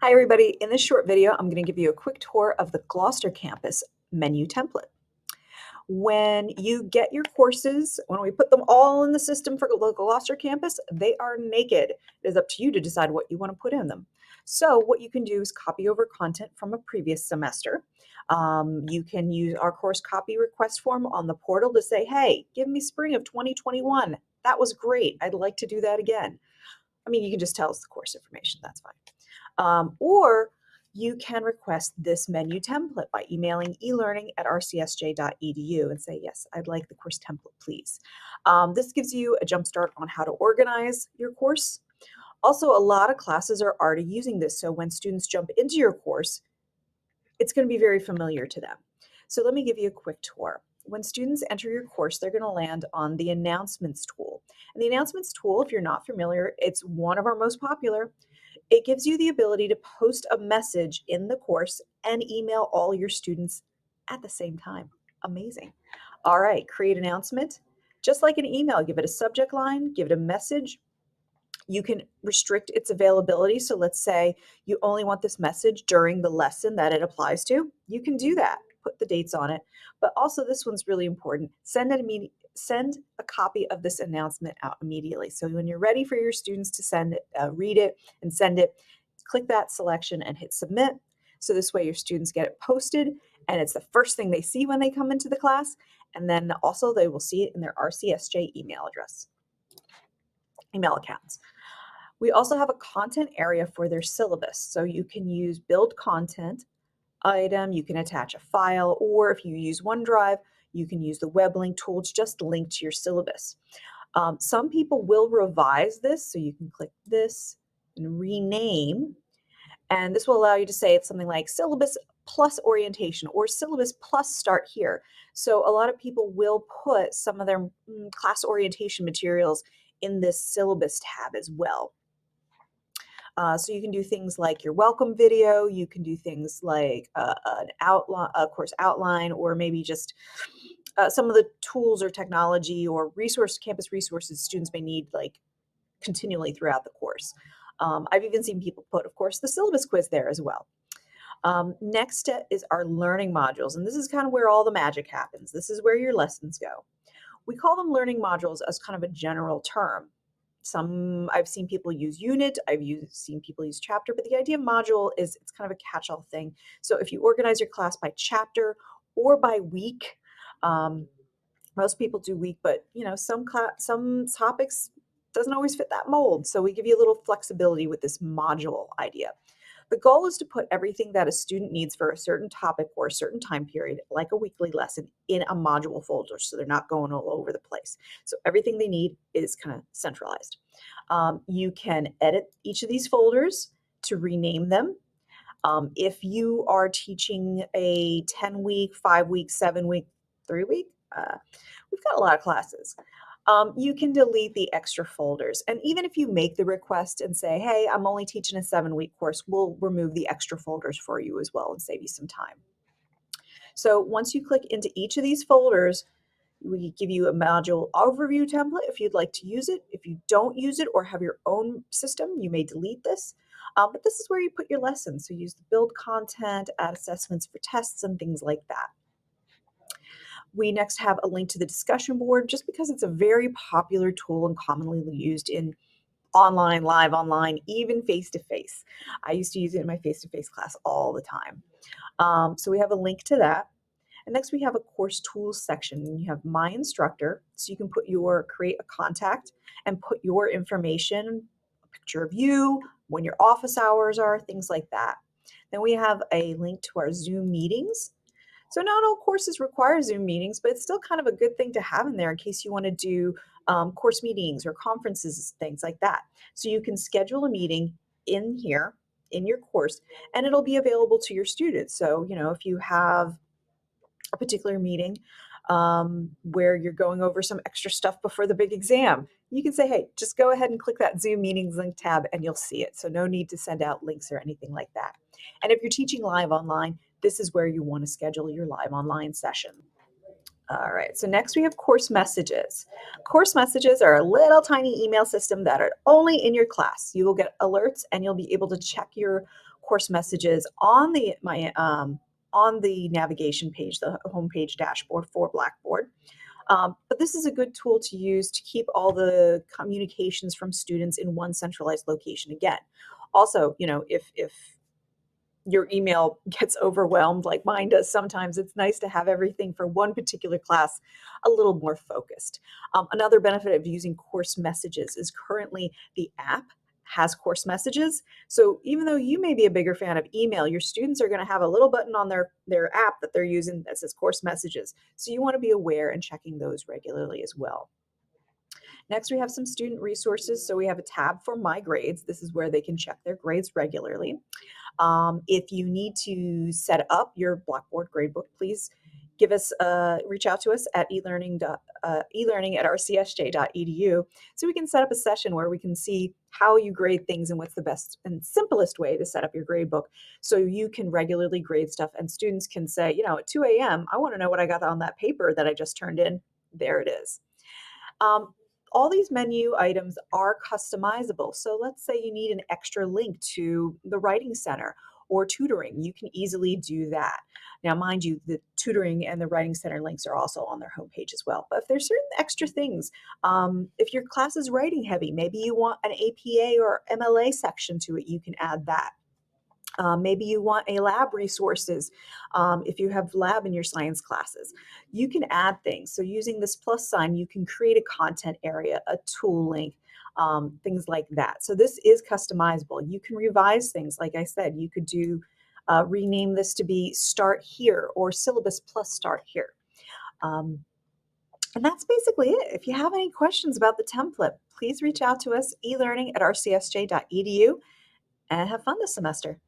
Hi everybody, in this short video I'm going to give you a quick tour of the Gloucester Campus menu template. When you get your courses, when we put them all in the system for the Gloucester Campus, they are naked. It is up to you to decide what you want to put in them. So what you can do is copy over content from a previous semester. You can use our course copy request form on the portal to say, hey, give me spring of 2021. That was great. I'd like to do that again. I mean, you can just tell us the course information, that's fine. Or you can request this menu template by emailing elearning@rcsj.edu and say, yes, I'd like the course template, please. This gives you a jump start on how to organize your course. Also, a lot of classes are already using this, so when students jump into your course, it's going to be very familiar to them. So let me give you a quick tour. When students enter your course, they're going to land on the announcements tool. And the announcements tool, if you're not familiar, it's one of our most popular. It gives you the ability to post a message in the course and email all your students at the same time. Amazing. All right, create announcement. Just like an email, give it a subject line, give it a message. You can restrict its availability. So let's say you only want this message during the lesson that it applies to. You can do that, put the dates on it. But also this one's really important. Send a copy of this announcement out immediately. So when you're ready for your students to send it, read it and send it, click that selection and hit submit. So this way your students get it posted and it's the first thing they see when they come into the class. And then also they will see it in their RCSJ email accounts. We also have a content area for their syllabus. So you can use build content item, you can attach a file, or if you use OneDrive, you can use the web link tool to just link to your syllabus. Some people will revise this, so you can click this and rename, and this will allow you to say it's something like syllabus plus orientation or syllabus plus start here. So a lot of people will put some of their class orientation materials in this syllabus tab as well. So you can do things like your welcome video, you can do things like an outline, a course outline, or maybe just some of the tools or technology or campus resources students may need like continually throughout the course. I've even seen people put, of course, the syllabus quiz there as well. Next is our learning modules, and this is kind of where all the magic happens. This is where your lessons go. We call them learning modules as kind of a general term. I've seen people use unit, seen people use chapter, but the idea of module is it's kind of a catch-all thing. So if you organize your class by chapter or by week, most people do week, but some topics doesn't always fit that mold. So we give you a little flexibility with this module idea. The goal is to put everything that a student needs for a certain topic or a certain time period, like a weekly lesson, in a module folder so they're not going all over the place. So everything they need is kind of centralized. You can edit each of these folders to rename them. If you are teaching a 10-week, 5-week, 7-week, 3-week, we've got a lot of classes. You can delete the extra folders. And even if you make the request and say, hey, I'm only teaching a 7-week course, we'll remove the extra folders for you as well and save you some time. So once you click into each of these folders, we give you a module overview template if you'd like to use it. If you don't use it or have your own system, you may delete this. But this is where you put your lessons. So use the build content, add assessments for tests and things like that. We next have a link to the discussion board just because it's a very popular tool and commonly used in online, live online, even face-to-face. I used to use it in my face-to-face class all the time. So we have a link to that. And next we have a course tools section. You have my instructor, so you can create a contact and put your information, a picture of you, when your office hours are, things like that. Then we have a link to our Zoom meetings. So not all courses require Zoom meetings, but it's still kind of a good thing to have in there in case you want to do course meetings or conferences, things like that. So you can schedule a meeting in here in your course, and it'll be available to your students. So, if you have a particular meeting where you're going over some extra stuff before the big exam, you can say, hey, just go ahead and click that Zoom meetings link tab and you'll see it. So no need to send out links or anything like that. And if you're teaching live online, this is where you want to schedule your live online session. All right, so next we have course messages. Course messages are a little tiny email system that are only in your class. You will get alerts and you'll be able to check your course messages on the navigation page, the homepage dashboard for Blackboard. But this is a good tool to use to keep all the communications from students in one centralized location again. Also, if your email gets overwhelmed like mine does sometimes, it's nice to have everything for one particular class a little more focused. Another benefit of using course messages is currently the app has course messages. So even though you may be a bigger fan of email, your students are going to have a little button on their app that they're using that says course messages. So you want to be aware and checking those regularly as well. Next, we have some student resources. So we have a tab for My Grades. This is where they can check their grades regularly. If you need to set up your Blackboard gradebook, please reach out to us at elearning at rcsj.edu so we can set up a session where we can see how you grade things and what's the best and simplest way to set up your gradebook so you can regularly grade stuff and students can say, at 2 a.m., I want to know what I got on that paper that I just turned in. There it is. All these menu items are customizable. So let's say you need an extra link to the Writing Center or tutoring. You can easily do that. Now, mind you, the tutoring and the Writing Center links are also on their homepage as well. But if there's certain extra things, if your class is writing heavy, maybe you want an APA or MLA section to it, you can add that. Maybe you want a lab resources if you have lab in your science classes. You can add things. So using this plus sign, you can create a content area, a tool link, things like that. So this is customizable. You can revise things. Like I said, you could rename this to be Start Here or Syllabus plus Start Here. And that's basically it. If you have any questions about the template, please reach out to us, elearning at rcsj.edu, and have fun this semester.